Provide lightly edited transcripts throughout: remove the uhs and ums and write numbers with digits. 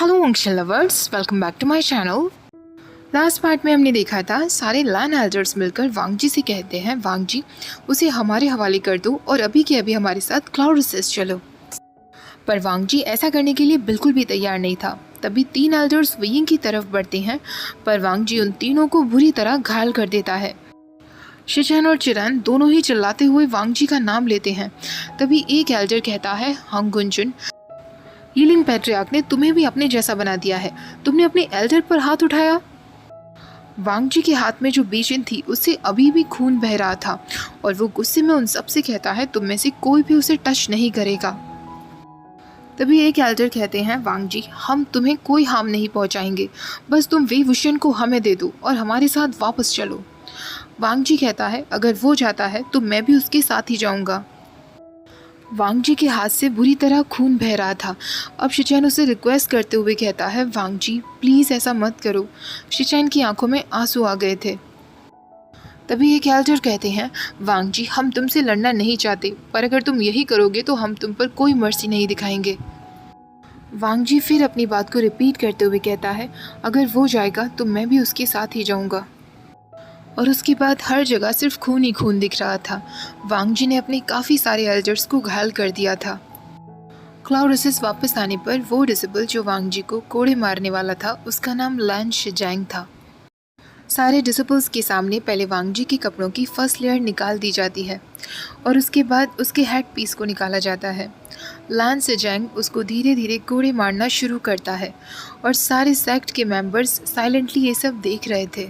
Hello uncle lovers, welcome back to my channel. Last part में हमने देखा था सारे लैंड एल्डर्स मिलकर वांग जी से कहते हैं, वांग जी उसे हमारे हवाले कर दो और अभी के अभी हमारे साथ क्लाउड रिसेस चलो। पर वांग जी ऐसा करने के लिए बिल्कुल भी तैयार नहीं था। तभी तीन एल्डर्स वेइंग की तरफ बढ़ते हैं, पर वांग जी उन तीनों को बुरी तरह घायल कर देता है। शिचेन और चिरैन दोनों ही चिल्लाते हुए वांग जी का नाम लेते हैं। तभी एक एल्डर कहता है, हंग गुंजुन, हीलिंग पैट्रियार्क ने तुम्हें भी अपने जैसा बना दिया है। तुमने अपने एल्डर पर हाथ उठाया। वांग जी के हाथ में जो बेचैन थी उससे अभी भी खून बह रहा था और वो गुस्से में उन सब से कहता है, तुम में से कोई भी उसे टच नहीं करेगा। तभी एक एल्डर कहते हैं, वांग जी हम तुम्हें कोई हार्म नहीं पहुंचाएंगे, बस तुम वे वुशन को हमें दे दो और हमारे साथ वापस चलो। वांग जी कहता है, अगर वो जाता है तो मैं भी उसके साथ ही जाऊंगा। वांग जी के हाथ से बुरी तरह खून बह रहा था। अब शिचैन उसे रिक्वेस्ट करते हुए कहता है, वांग जी प्लीज़ ऐसा मत करो। शिचैन की आंखों में आंसू आ गए थे। तभी एक एल्डर कहते हैं, वांग जी हम तुमसे लड़ना नहीं चाहते, पर अगर तुम यही करोगे तो हम तुम पर कोई मर्सी नहीं दिखाएंगे। वांग जी फिर अपनी बात को रिपीट करते हुए कहता है, अगर वो जाएगा तो मैं भी उसके साथ ही जाऊंगा। और उसके बाद हर जगह सिर्फ खून ही खून दिख रहा था। वांग जी ने अपने काफ़ी सारे एल्डर्स को घायल कर दिया था। क्लाउड रिसेस वापस आने पर वो डिसेबल जो वांग जी को कोड़े मारने वाला था उसका नाम लैन शिजैंग था। सारे डिसेबल्स के सामने पहले वांग जी के कपड़ों की फर्स्ट लेयर निकाल दी जाती है और उसके बाद उसके हेड पीस को निकाला जाता है। लैन शिजैंग उसको धीरे धीरे कोड़े मारना शुरू करता है और सारे सेक्ट के मेंबर्स साइलेंटली ये सब देख रहे थे।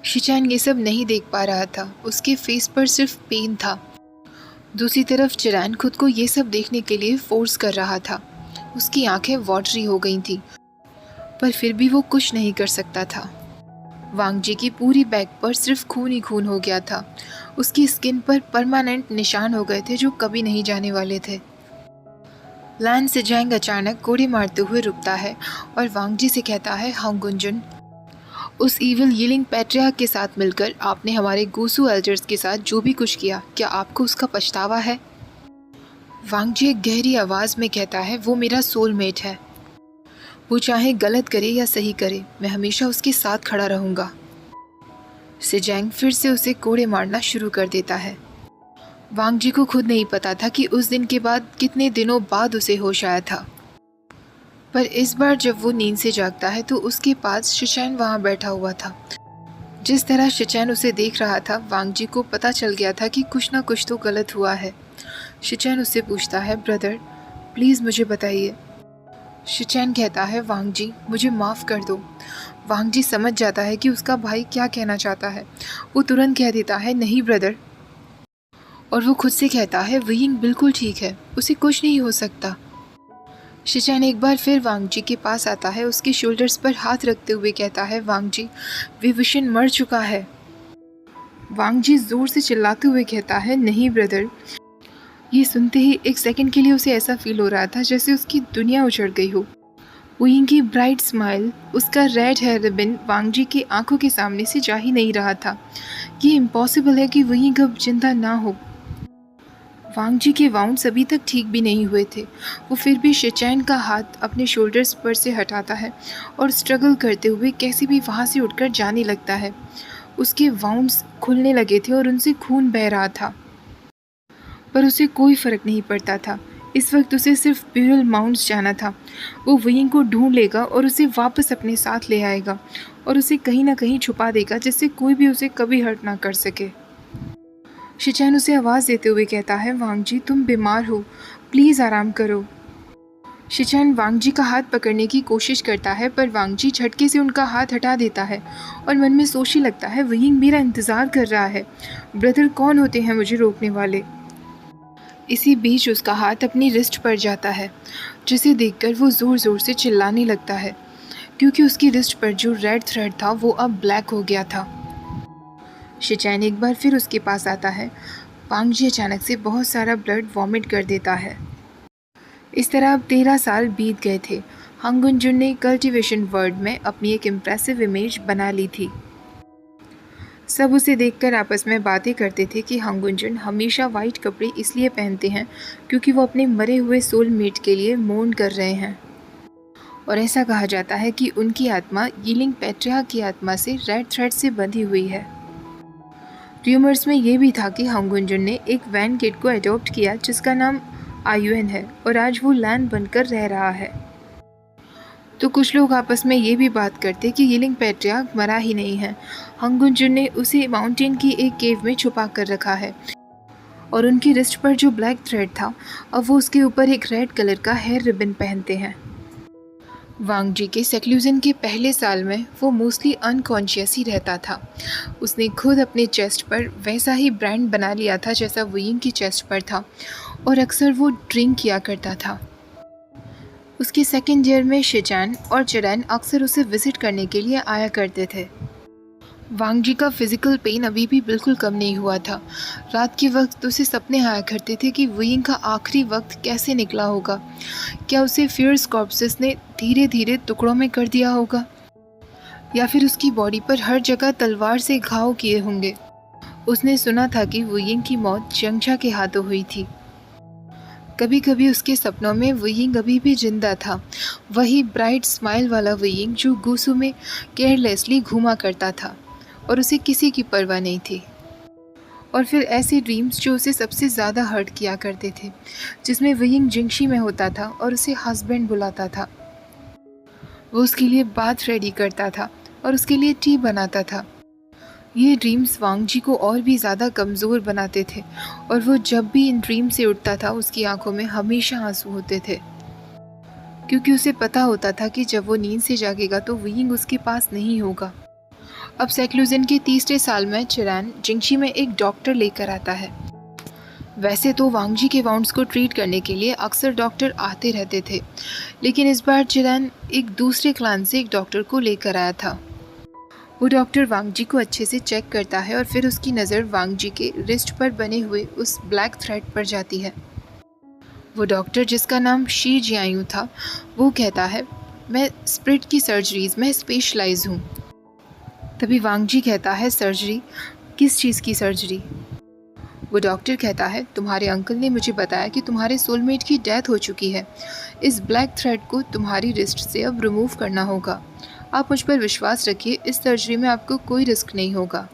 शिचैन ये सब नहीं देख पा रहा था, उसके फेस पर सिर्फ पेन था। दूसरी तरफ चिरैन खुद को ये सब देखने के लिए फोर्स कर रहा था। उसकी आंखें वाटरी हो गई थी, पर फिर भी वो कुछ नहीं कर सकता था। वांग जी की पूरी बैक पर सिर्फ खून ही खून हो गया था। उसकी स्किन पर परमानेंट निशान हो गए थे जो कभी नहीं जाने वाले थे। लैन शिजैंग अचानक कोड़े मारते हुए रुकता है और वांग जी से कहता है, हंग गुंजुन, उस ईविल यीलिंग पैट्रियार्क के साथ मिलकर आपने हमारे गूसू एल्डर्स के साथ जो भी कुछ किया, क्या आपको उसका पछतावा है? वांग जी एक गहरी आवाज़ में कहता है, वो मेरा सोलमेट है। वो चाहे गलत करे या सही करे, मैं हमेशा उसके साथ खड़ा रहूँगा। शिजैंग फिर से उसे कोड़े मारना शुरू कर देता है। वांग जी को खुद नहीं पता था कि उस दिन के बाद कितने दिनों बाद उसे होश आया था। पर इस बार जब वो नींद से जागता है तो उसके पास शिचैन वहाँ बैठा हुआ था। जिस तरह शिचैन उसे देख रहा था, वांग जी को पता चल गया था कि कुछ ना कुछ तो गलत हुआ है। शिचैन उससे पूछता है, ब्रदर प्लीज़ मुझे बताइए। शिचैन कहता है, वांग जी मुझे माफ़ कर दो। वांग जी समझ जाता है कि उसका भाई क्या कहना चाहता है। वो तुरंत कह देता है, नहीं ब्रदर। और वो खुद से कहता है, वेइंग बिल्कुल ठीक है, उसे कुछ नहीं हो सकता। शिचैन एक बार फिर वांग जी के पास आता है, उसके शोल्डर्स पर हाथ रखते हुए कहता है, वांग जी विभूषण मर चुका है। वांग जी जोर से चिल्लाते हुए कहता है, नहीं ब्रदर। ये सुनते ही एक सेकंड के लिए उसे ऐसा फील हो रहा था जैसे उसकी दुनिया उजड़ गई हो। वेइंग की ब्राइट स्माइल, उसका रेड हेयर रिबन वांग जी की आंखों के सामने से जा ही नहीं रहा था। ये इम्पॉसिबल है कि वेइंग अब जिंदा ना हो। वांग जी के वाउंड्स अभी तक ठीक भी नहीं हुए थे। वो फिर भी शिचैन का हाथ अपने शोल्डर्स पर से हटाता है और स्ट्रगल करते हुए कैसे भी वहाँ से उठकर जाने लगता है। उसके वाउंड्स खुलने लगे थे और उनसे खून बह रहा था, पर उसे कोई फ़र्क नहीं पड़ता था। इस वक्त उसे सिर्फ ब्यूरल माउंट्स जाना था। वो वेइंग को ढूंढ लेगा और उसे वापस अपने साथ ले आएगा और उसे कहीं ना कहीं छुपा देगा जिससे कोई भी उसे कभी हर्ट ना कर सके। शिचैन उसे आवाज़ देते हुए कहता है, वांग जी तुम बीमार हो, प्लीज़ आराम करो। शिचैन वांग जी का हाथ पकड़ने की कोशिश करता है, पर वांग जी झटके से उनका हाथ हटा देता है और मन में सोचने लगता है, वेइंग मेरा इंतज़ार कर रहा है। ब्रदर कौन होते हैं मुझे रोकने वाले? इसी बीच उसका हाथ अपनी रिस्ट पर जाता है, जिसे देखकर वो ज़ोर ज़ोर से चिल्लाने लगता है, क्योंकि उसकी रिस्ट पर जो रेड थ्रेड था वो अब ब्लैक हो गया था। शिचैन एक बार फिर उसके पास आता है। वांग जी अचानक से बहुत सारा ब्लड वॉमिट कर देता है। इस तरह अब 13 साल बीत गए थे। हंग गुंजुन ने कल्टीवेशन वर्ल्ड में अपनी एक इम्प्रेसिव इमेज बना ली थी। सब उसे देखकर आपस में बातें करते थे कि हंग गुंजुन हमेशा वाइट कपड़े इसलिए पहनते हैं क्योंकि वो अपने मरे हुए सोलमेट के लिए मोर्न कर रहे हैं। और ऐसा कहा जाता है कि उनकी आत्मा यीलिंग पेट्रियार्क की आत्मा से रेड थ्रेड से बंधी हुई है। र्यूमर्स में ये भी था कि हंगुंजुन ने एक वैन किड को अडॉप्ट किया जिसका नाम आयुएन है और आज वो लैन बनकर रह रहा है। तो कुछ लोग आपस में ये भी बात करते कि यीलिंग पेट्रियार्क मरा ही नहीं है, हंगुंजुन ने उसे माउंटेन की एक केव में छुपा कर रखा है और उनकी रिस्ट पर जो ब्लैक थ्रेड था अब वो उसके ऊपर एक रेड कलर का हेयर रिबन पहनते हैं। वांग जी के सेक्लूजन के पहले साल में वो मोस्टली अनकॉन्शियस ही रहता था। उसने खुद अपने चेस्ट पर वैसा ही ब्रांड बना लिया था जैसा वुयिंग की चेस्ट पर था और अक्सर वो ड्रिंक किया करता था। उसके सेकेंड ईयर में शिचान और चिरैन अक्सर उसे विजिट करने के लिए आया करते थे। वांग जी का फिजिकल पेन अभी भी बिल्कुल कम नहीं हुआ था। रात के वक्त उसे सपने आया करते थे कि वुयिंग का आखिरी वक्त कैसे निकला होगा। क्या उसे फियर्स कॉर्प्सेस ने धीरे धीरे टुकड़ों में कर दिया होगा या फिर उसकी बॉडी पर हर जगह तलवार से घाव किए होंगे। उसने सुना था कि वुयिंग की मौत जंगछा के हाथों हुई थी। कभी कभी उसके सपनों में वुयिंग अभी भी जिंदा था, वही ब्राइट स्माइल वाला वुयिंग जो गुसू में केयरलेसली घूमा करता था और उसे किसी की परवाह नहीं थी। और फिर ऐसे ड्रीम्स जो उसे सबसे ज़्यादा हर्ट किया करते थे, जिसमें वुयिंग जिंगशी में होता था और उसे हस्बैंड बुलाता था। वो उसके लिए बात रेडी करता था और उसके लिए टी बनाता था। ये ड्रीम्स वांग जी को और भी ज़्यादा कमज़ोर बनाते थे और वो जब भी इन ड्रीम से उठता था उसकी आंखों में हमेशा आंसू होते थे, क्योंकि उसे पता होता था कि जब वो नींद से जागेगा तो वुयिंग उसके पास नहीं होगा। अब सेक्लूजन के तीसरे साल में चिरैन जिंगशी में एक डॉक्टर लेकर आता है। वैसे तो वांग जी के वाउंड्स को ट्रीट करने के लिए अक्सर डॉक्टर आते रहते थे, लेकिन इस बार चिरैन एक दूसरे क्लान से एक डॉक्टर को लेकर आया था। वो डॉक्टर वांग जी को अच्छे से चेक करता है और फिर उसकी नज़र वांग जी के रिस्ट पर बने हुए उस ब्लैक थ्रेड पर जाती है। वो डॉक्टर, जिसका नाम शी जियायू था, वो कहता है, मैं स्प्रिट की सर्जरीज में स्पेशलाइज हूँ। तभी वांग जी कहता है, सर्जरी? किस चीज़ की सर्जरी? वो डॉक्टर कहता है, तुम्हारे अंकल ने मुझे बताया कि तुम्हारे सोलमेट की डेथ हो चुकी है। इस ब्लैक थ्रेड को तुम्हारी रिस्ट से अब रिमूव करना होगा। आप मुझ पर विश्वास रखिए, इस सर्जरी में आपको कोई रिस्क नहीं होगा।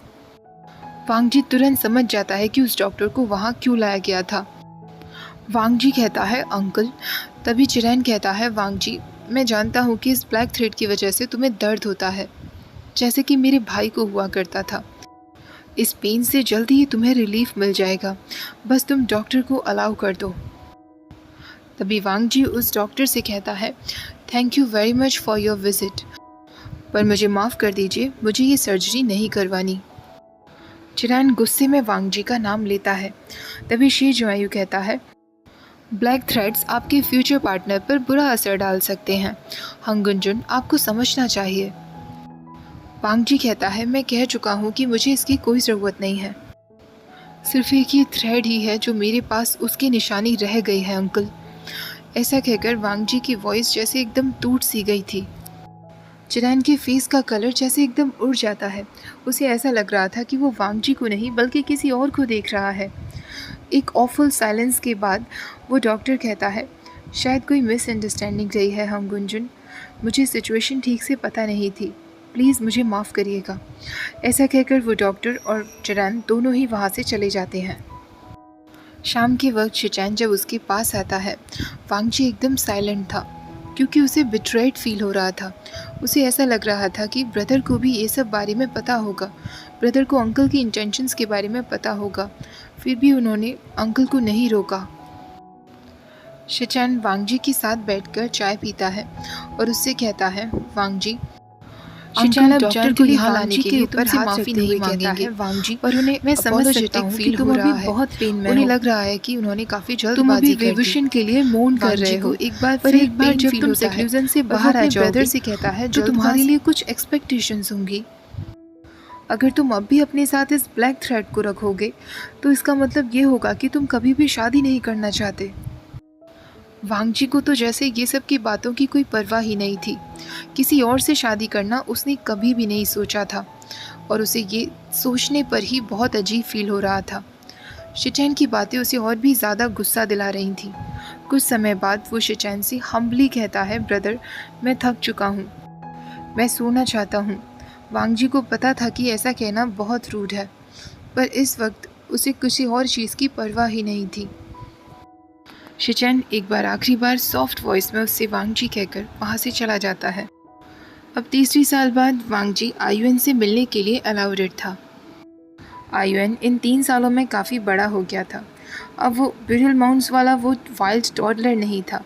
वांग जी तुरंत समझ जाता है कि उस डॉक्टर को वहाँ क्यों लाया गया था। वांग जी कहता है, अंकल। तभी चिरैन कहता है, वांग जी, मैं जानता हूँ कि इस ब्लैक थ्रेड की वजह से तुम्हें दर्द होता है, जैसे कि मेरे भाई को हुआ करता था। इस पेन से जल्दी ही तुम्हें रिलीफ मिल जाएगा, बस तुम डॉक्टर को अलाउ कर दो। तभी वांग जी उस डॉक्टर से कहता है, thank you very much for your visit, पर मुझे माफ़ कर दीजिए, मुझे ये सर्जरी नहीं करवानी। चिरैन गुस्से में वांग जी का नाम लेता है। तभी शी जियायू कहता है, ब्लैक थ्रेड्स आपके फ्यूचर पार्टनर पर बुरा असर डाल सकते हैं। हंगुंजुन, आपको समझना चाहिए। वांग जी कहता है, मैं कह चुका हूँ कि मुझे इसकी कोई ज़रूरत नहीं है। सिर्फ एक ही थ्रेड ही है जो मेरे पास उसकी निशानी रह गई है, अंकल। ऐसा कहकर वांग जी की वॉइस जैसे एकदम टूट सी गई थी। चिरैन के फेस का कलर जैसे एकदम उड़ जाता है। उसे ऐसा लग रहा था कि वो वांग जी को नहीं बल्कि किसी और को देख रहा है। एक ऑफुल साइलेंस के बाद वो डॉक्टर कहता है, शायद कोई मिसअंडरस्टैंडिंग रही है हंगुंजुन, मुझे सिचुएशन ठीक से पता नहीं थी, प्लीज़ मुझे माफ़ करिएगा। ऐसा कहकर वो डॉक्टर और चिरैन दोनों ही वहाँ से चले जाते हैं। शाम के वक्त शिचैन जब उसके पास आता है, वांग जी एकदम साइलेंट था, क्योंकि उसे बिट्रेड फील हो रहा था। उसे ऐसा लग रहा था कि ब्रदर को भी ये सब बारे में पता होगा, ब्रदर को अंकल की इंटेंशंस के बारे में पता होगा, फिर भी उन्होंने अंकल को नहीं रोका। शिचैन वांग जी के साथ बैठकर चाय पीता है और उससे कहता है, वांग जी, शिचैन अब डॉक्टर को यहाँ लाने के लिए तुमसे माफ़ी नहीं मांगेंगे, वांग जी, और उन्हें मैं समझ सकता हूँ कि तुम अभी बहुत पेन में हो। उन्हें लग रहा है कि उन्होंने काफ़ी जल्दबाजी कर दी। विविशन के लिए मौन कर रहे हो। एक बार जब तुम सेक्लूजन से बाहर आ जाओगे, ब्रदर से कहता है, जो तुम्हारे लिए कुछ एक्सपेक्टेशंस होंगी। अगर तुम अब भी अपने साथ इस ब्लैक थ्रेड को रखोगे तो इसका मतलब ये होगा कि तुम कभी भी शादी नहीं करना चाहते। वांग जी को तो जैसे ये सब की बातों की कोई परवाह ही नहीं थी। किसी और से शादी करना उसने कभी भी नहीं सोचा था और उसे ये सोचने पर ही बहुत अजीब फील हो रहा था। शिचैन की बातें उसे और भी ज़्यादा गुस्सा दिला रही थीं। कुछ समय बाद वो शिचैन से हम्बली कहता है, ब्रदर मैं थक चुका हूँ, मैं सोना चाहता हूँ। वांग जी को पता था कि ऐसा कहना बहुत रूड है, पर इस वक्त उसे किसी और चीज़ की परवाह ही नहीं थी। शिचैन एक बार आखिरी बार सॉफ्ट वॉइस में उससे वांग जी कहकर वहाँ से चला जाता है। अब तीसरी साल बाद वांग जी आयुएन से मिलने के लिए अलाउडेड था। आयुएन इन 3 सालों में काफ़ी बड़ा हो गया था। अब वो ब्यूरल माउंट्स वाला वो वाइल्ड टॉडलर नहीं था।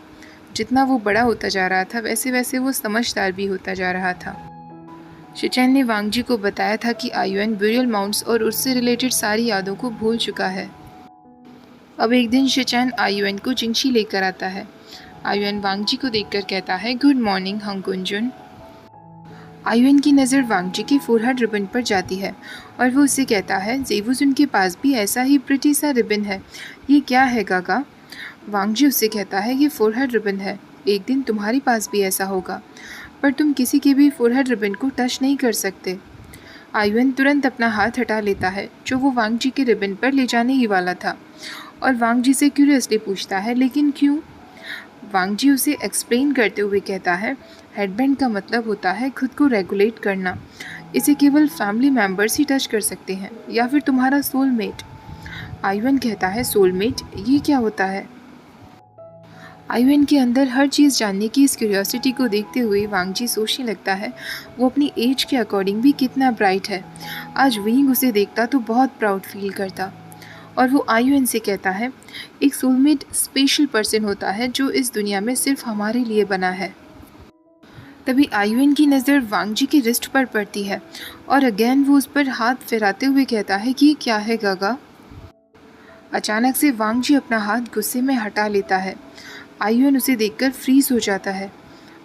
जितना वो बड़ा होता जा रहा था वैसे वैसे वो समझदार भी होता जा रहा था। शिचैन ने वांग जी को बताया था कि आयुएन ब्यूरल माउंट्स और उससे रिलेटेड सारी यादों को भूल चुका है। अब एक दिन शिचैन आयुएन को जिंगशी लेकर आता है। आयुएन वांग जी को देखकर कहता है, गुड मॉर्निंग हंग गुंजुन। आयुएन की नज़र वांग जी के फोरहेड रिबन पर जाती है और वो उससे कहता है, जेवुजुन के पास भी ऐसा ही प्रिटी सा रिबन है, ये क्या है गागा? वांग जी उससे कहता है, ये फोरहेड रिबन है, एक दिन तुम्हारे पास भी ऐसा होगा, पर तुम किसी के भी फोरहेड रिबन को टच नहीं कर सकते। आयुएन तुरंत अपना हाथ हटा लेता है जो वो वांग जी के रिबन पर ले जाने ही वाला था और वांग जी से क्यूरियसली पूछता है, लेकिन क्यों? वांग जी उसे एक्सप्लेन करते हुए कहता है, हेडबैंड का मतलब होता है खुद को रेगुलेट करना, इसे केवल फैमिली मेम्बर्स ही टच कर सकते हैं या फिर तुम्हारा सोलमेट। आयुएन कहता है, सोलमेट ये क्या होता है? आयुएन के अंदर हर चीज़ जानने की इस क्यूरियोसिटी को देखते हुए वांग जी सोचने लगता है वो अपनी एज के अकॉर्डिंग भी कितना ब्राइट है। आज विंग उसे देखता तो बहुत प्राउड फील करता। और वो आयुएन से कहता है, एक सोलमेट स्पेशल पर्सन होता है जो इस दुनिया में सिर्फ हमारे लिए बना है। तभी आयुएन की नज़र वांग जी के रिस्ट पर पड़ती है और अगेन वो उस पर हाथ फिराते हुए कहता है कि क्या है गागा? अचानक से वांग जी अपना हाथ गुस्से में हटा लेता है। आयुएन उसे देखकर फ्रीज हो जाता है।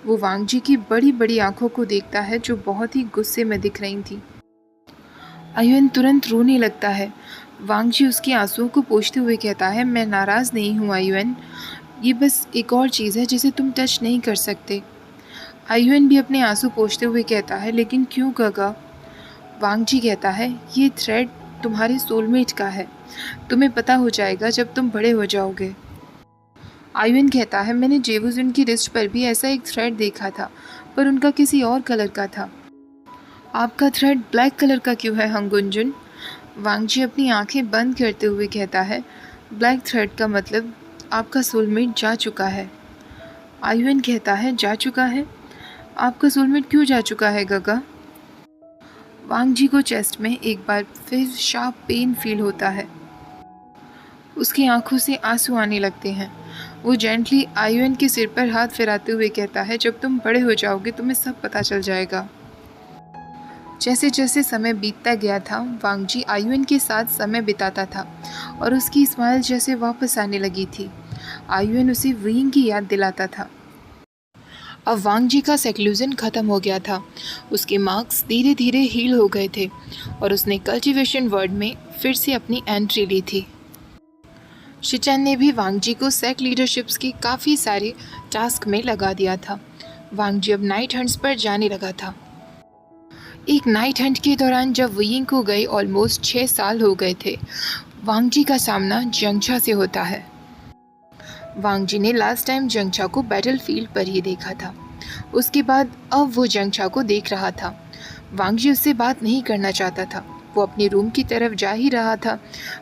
वो वांग जी की बड़ी बड़ी आंखों को देखता है जो बहुत ही गुस्से में दिख रही थी। आयुएन तुरंत रोने लगता है। वांग जी उसकी आंसुओं को पोंछते हुए कहता है, मैं नाराज़ नहीं हूँ आयुएन, ये बस एक और चीज़ है जिसे तुम टच नहीं कर सकते। आयुएन भी अपने आंसू पोंछते हुए कहता है, लेकिन क्यों गागा? वांग जी कहता है, ये थ्रेड तुम्हारे सोलमेट का है, तुम्हें पता हो जाएगा जब तुम बड़े हो जाओगे। आयुएन कहता है, मैंने जेवुजुन की रिस्ट पर भी ऐसा एक थ्रेड देखा था, पर उनका किसी और कलर का था। आपका थ्रेड ब्लैक कलर का क्यों है हंग गुंजुन? वांग जी अपनी आंखें बंद करते हुए कहता है, ब्लैक थ्रेड का मतलब आपका सोलमेट जा चुका है। आयुएन कहता है, जा चुका है? आपका सोलमेट क्यों जा चुका है गागा? वांग जी को चेस्ट में एक बार फिर शार्प पेन फील होता है। उसकी आंखों से आंसू आने लगते हैं। वो जेंटली आयुएन के सिर पर हाथ फिराते हुए कहता है, जब तुम बड़े हो जाओगे तुम्हें सब पता चल जाएगा। जैसे जैसे समय बीतता गया था वांग जी आयुएन के साथ समय बिताता था और उसकी स्माइल जैसे वापस आने लगी थी। आयुएन उसे विंग की याद दिलाता था। अब वांग जी का सेक्लूजन ख़त्म हो गया था। उसके मार्क्स धीरे धीरे हील हो गए थे और उसने कल्टिवेशन वर्ड में फिर से अपनी एंट्री ली थी। शिचैन ने भी वांग जी को सेक लीडरशिप्स के काफ़ी सारे टास्क में लगा दिया था। वांग जी अब नाइट हंट्स पर जाने लगा था। एक नाइट हंट के दौरान जब विंग को गए ऑलमोस्ट 6 साल हो गए थे, वांग जी का सामना जंगछा से होता है। वांग जी ने लास्ट टाइम जंगछा को बैटलफील्ड पर ही देखा था। उसके बाद अब वो जंगछा को देख रहा था। वांग जी उससे बात नहीं करना चाहता था। वो अपने रूम की तरफ जा ही रहा था,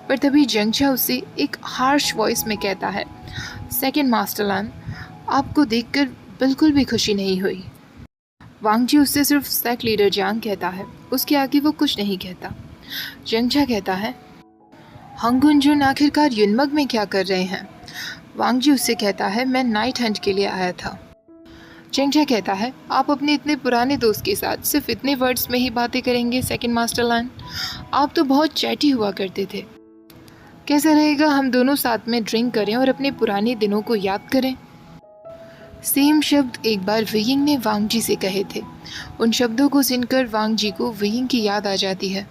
पर तभी जंगछा उसे एक हार्श वॉइस में कहता है, सेकंड मास्टर लान, आपको देखकर बिल्कुल भी खुशी नहीं हुई। वांग जी उससे सिर्फ सेक लीडर जांग कहता है, उसके आगे वो कुछ नहीं कहता। जंगछा कहता है, हंग गुंजुन आखिरकार युनमग में क्या कर रहे हैं? वांग जी उससे कहता है, मैं नाइट हंट के लिए आया था। जंगछा कहता है, आप अपने इतने पुराने दोस्त के साथ सिर्फ इतने वर्ड्स में ही बातें करेंगे सेकंड मास्टर लान? आप तो बहुत चैटी हुआ करते थे। कैसा रहेगा हम दोनों साथ में ड्रिंक करें और अपने पुराने दिनों को याद करें? सेम शब्द एक बार वियिंग ने वांग जी से कहे थे। उन शब्दों को सुनकर वांग जी को वियिंग की याद आ जाती है।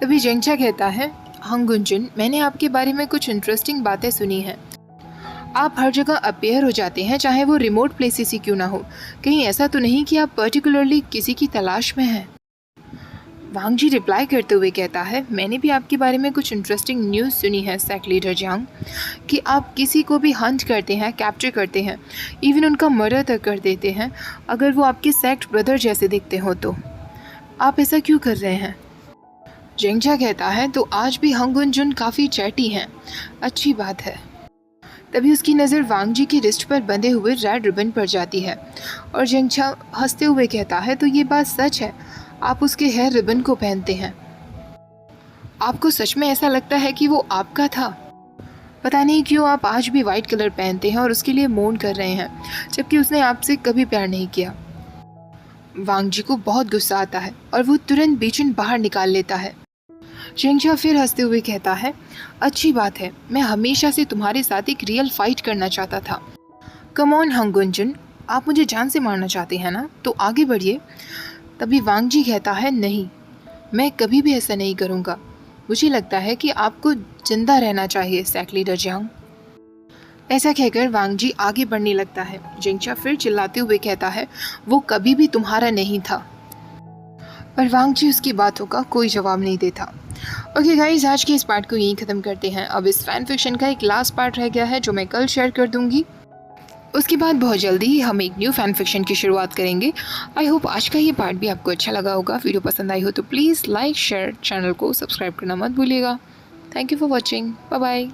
तभी जंगछा कहता है, हंग गुंजुन, मैंने आपके बारे में कुछ इंटरेस्टिंग बातें सुनी हैं। आप हर जगह अपीयर हो जाते हैं, चाहे वो रिमोट प्लेसेस ही क्यों ना हो। कहीं ऐसा तो नहीं कि आप पर्टिकुलरली किसी की तलाश में हैं? वांग जी रिप्लाई करते हुए कहता है, मैंने भी आपके बारे में कुछ इंटरेस्टिंग न्यूज़ सुनी है सेक्ट लीडर जियांग, कि आप किसी को भी हंट करते हैं, कैप्चर करते हैं, इवन उनका मर्डर तक कर देते हैं अगर वो आपके सेक्ट ब्रदर जैसे दिखते हो तो। आप ऐसा क्यों कर रहे हैं? जेंगचा कहता है, तो आज भी हंगुन जुन काफ़ी चैटी हैं, अच्छी बात है। तभी उसकी नज़र वांग जी की रिस्ट पर बंधे हुए रेड रिबन पर जाती है और जेंगचा हंसते हुए कहता है, तो ये बात सच है, आप उसके हेयर रिबन को पहनते हैं। आपको सच में ऐसा लगता है कि वो आपका था? पता नहीं क्यों आप आज भी वाइट कलर पहनते हैं और उसके लिए मौन कर रहे हैं, जबकि उसने आपसे कभी प्यार नहीं किया। वांग जी को बहुत गुस्सा आता है और वो तुरंत बीचन बाहर निकाल लेता है। जेंगचा फिर हंसते हुए कहता है, अच्छी बात है, मैं हमेशा से तुम्हारे साथ एक रियल फाइट करना चाहता था। कम ऑन हंगुनजुन, आप मुझे जान से मारना चाहते हैं ना, तो आगे बढ़िए। तभी वांग जी कहता है, नहीं, मैं कभी भी ऐसा नहीं करूँगा। मुझे लगता है कि आपको जिंदा रहना चाहिए सेक्ट लीडर जियांग। ऐसा कहकर वांग जी आगे बढ़ने लगता है। जेंगचा फिर चिल्लाते हुए कहता है, वो कभी भी तुम्हारा नहीं था। पर वांग जी उसकी बातों का कोई जवाब नहीं देता। ओके गाइज, आज के इस पार्ट को यहीं ख़त्म करते हैं। अब इस फैन फिक्शन का एक लास्ट पार्ट रह गया है जो मैं कल शेयर कर दूंगी। उसके बाद बहुत जल्दी ही हम एक न्यू फैन फिक्शन की शुरुआत करेंगे। आई होप आज का ये पार्ट भी आपको अच्छा लगा होगा। वीडियो पसंद आई हो तो प्लीज़ लाइक शेयर, चैनल को सब्सक्राइब करना मत भूलिएगा। Thank you for watching, bye bye.